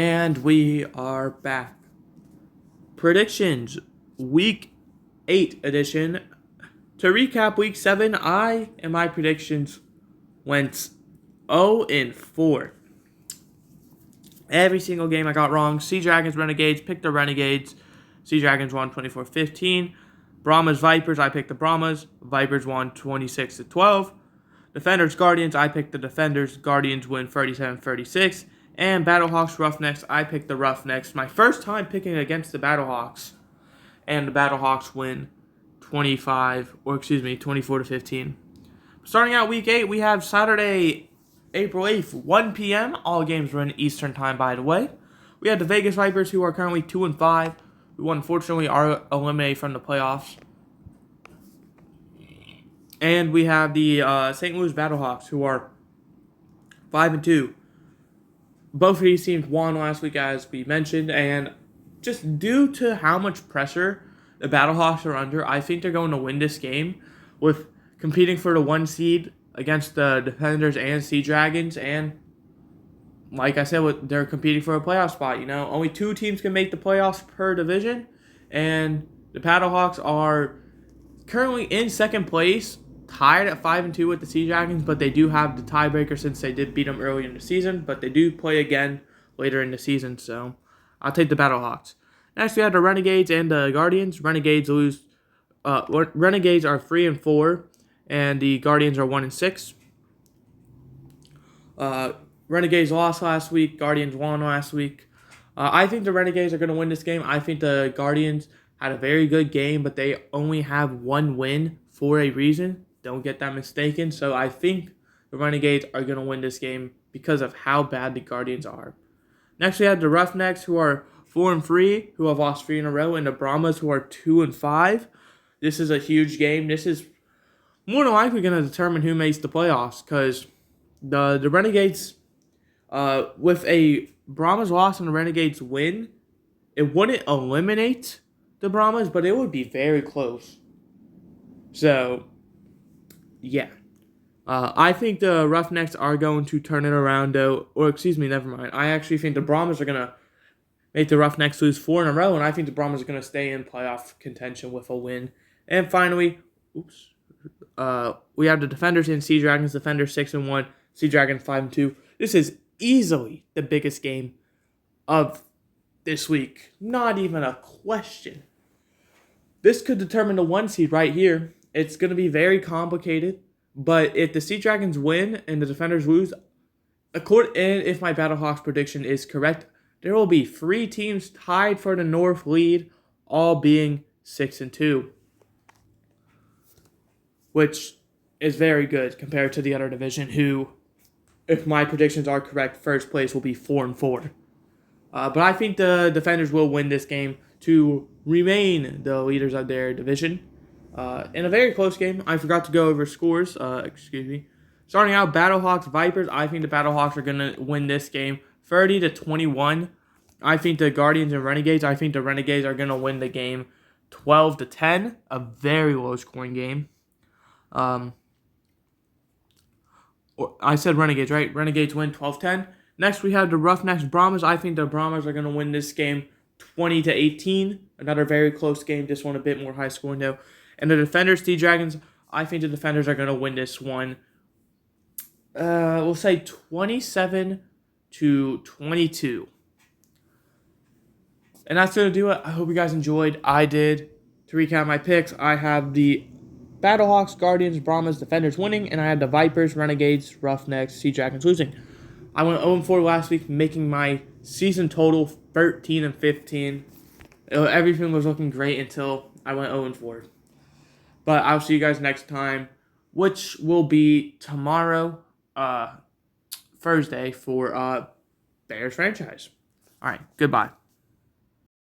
And we are back. Predictions, Week 8 edition. To recap Week 7, I and my predictions went 0-4. Every single game I got wrong. Sea Dragons, Renegades, picked the Renegades. Sea Dragons won 24-15. Brahmas, Vipers, I picked the Brahmas. Vipers won 26-12. Defenders, Guardians, I picked the Defenders. Guardians win 37-36. And Battlehawks, Roughnecks, I picked the Roughnecks. My first time picking against the Battlehawks. And the Battlehawks win 24-15. Starting out Week 8, we have Saturday, April 8th, 1 p.m. All games were in Eastern Time, by the way. We have the Vegas Vipers, who are currently 2-5, who unfortunately are eliminated from the playoffs. And we have the St. Louis Battlehawks, who are 5-2. Both of these teams won last week, as we mentioned, and just due to how much pressure the Battlehawks are under, I think they're going to win this game with competing for the 1 seed against the Defenders and Sea Dragons, and like I said, they're competing for a playoff spot. Only 2 teams can make the playoffs per division, and the Battlehawks are currently in second place, tied at 5-2 with the Sea Dragons, but they do have the tiebreaker since they did beat them early in the season, but they do play again later in the season, so I'll take the Battlehawks. Next, we have the Renegades and the Guardians. Renegades are 3-4, and the Guardians are 1-6. Renegades lost last week. Guardians won last week. I think the Renegades are going to win this game. I think the Guardians had a very good game, but they only have 1 win for a reason. Don't get that mistaken. So I think the Renegades are going to win this game because of how bad the Guardians are. Next, we have the Roughnecks, who are 4-3, who have lost 3 in a row, and the Brahmas, who are 2-5. This is a huge game. This is more than likely going to determine who makes the playoffs, because the Renegades, with a Brahmas loss and the Renegades win, it wouldn't eliminate the Brahmas, but it would be very close. So, yeah. I think the Roughnecks are going to turn it around, though. Or, excuse me, never mind. I actually think the Brahmas are going to make the Roughnecks lose 4 in a row, and I think the Brahmas are going to stay in playoff contention with a win. And finally, we have the Defenders and Sea Dragons. Defenders 6-1, Sea Dragons 5-2. This is easily the biggest game of this week. Not even a question. This could determine the 1 seed right here. It's going to be very complicated, but if the Sea Dragons win and the Defenders lose, and if my Battlehawks prediction is correct, there will be 3 teams tied for the North lead, all being 6-2, which is very good compared to the other division, who, if my predictions are correct, first place will be 4-4. But I think the Defenders will win this game to remain the leaders of their division. In a very close game, I forgot to go over scores. Starting out, Battlehawks, Vipers. I think the Battlehawks are going to win this game 30-21. I think the Guardians and Renegades, I think the Renegades are going to win the game 12-10. A very low-scoring game. I said Renegades, right? Renegades win 12-10. Next, we have the Roughnecks, Brahmas. I think the Brahmas are going to win this game 20-18. Another very close game. This one a bit more high-scoring, though. And the Defenders, Sea Dragons, I think the Defenders are going to win this one. We'll say 27-22. And that's going to do it. I hope you guys enjoyed. I did. To recap my picks, I have the Battlehawks, Guardians, Brahmas, Defenders winning, and I had the Vipers, Renegades, Roughnecks, Sea Dragons losing. I went 0-4 last week, making my season total 13-15. Everything was looking great until I went 0-4. But I'll see you guys next time, which will be tomorrow, Thursday, for Bears franchise. All right, goodbye.